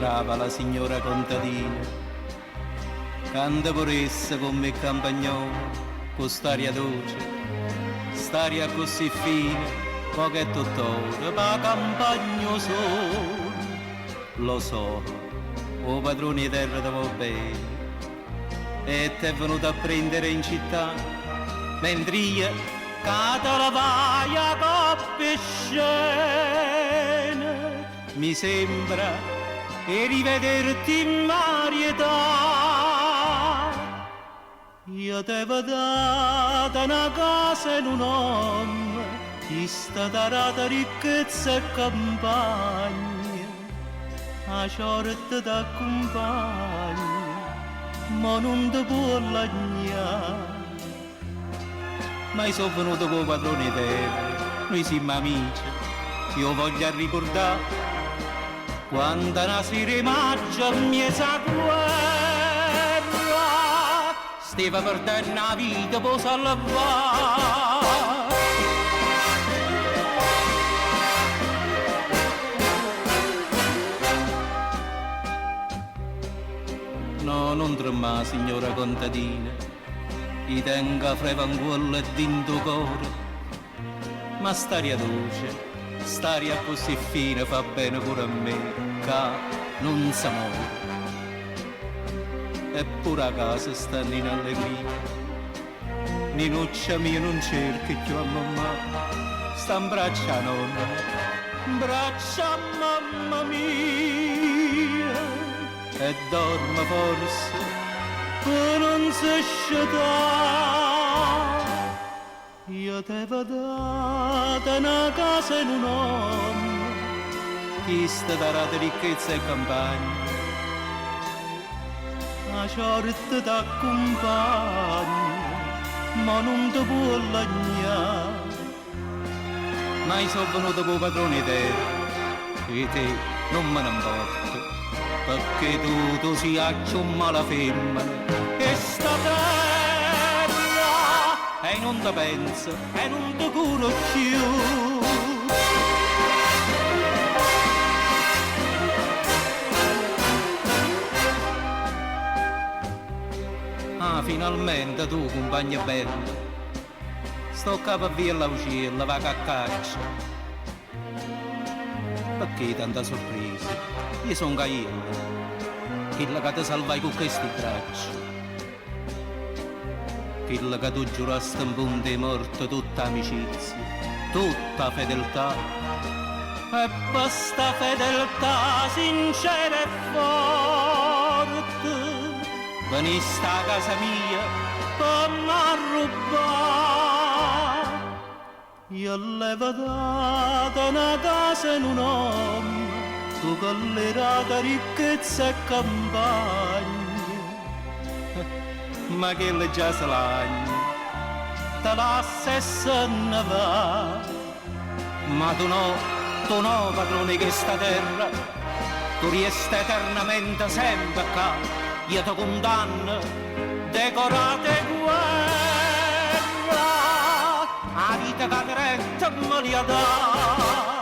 brava la signora contadina, canta pure essa con me campagnolo, con staria dolce, staria così fine, poche tutt'ora, ma campagno solo. Lo so, o padrone di terra te va bene, e ti è venuto a prendere in città, mentre io cade la vaia coppia scena, mi sembra e rivederti in varietà. Io ti avevo dato una casa in un uomo, chi sta tarata ricchezza e campagna, a sorte t'accompagna, ma non ti può lagnare. Ma io sono venuto con padrone terra, noi siamo amici, io voglio ricordare quando una sera maggio mi sa guerra, stava perdendo la vita per salvare. No, non tremare, signora contadina, i tenga frevanguolla e dinto cuore, ma staria dolce, staria così fine fa bene pure a me, che non si muore. Eppure a casa stanno in allegria, Ninuccia mia non cerchi più a mamma, sta in braccia a nonna, in braccia a mamma mia, e dorme forse che non si sciatà. Io ti avevo dato una casa in un uomo, chi sta darata ricchezza e campagna, la sorte t'accompagna, ma non ti può lagnare. Ma io sono venuto con padrone terra, e te non me ne importa, perché tu sia un mala femmina, e sta terra, e non ti penso, e non ti curo più. Ah, finalmente tu, compagna bella, sto capo via la uccella, va a caccia. Perché tanta sorpresa? Io sono Gaiello, quello che ti salvai con questi bracci, quello che tu giurasti in punto di morte tutta amicizia, tutta fedeltà, e basta fedeltà sincera e forte. Veniste a casa mia per m'arrubare, io avevo dato una casa in un uomo, tu collerata ricchezza e campagna, ma che le già se lagna, te lascia e se ne va. Ma tu no, padrone, che sta terra, tu riesti eternamente sempre qua. Io ti condanno, decorate guerra, a vita che diretta me li ha dato.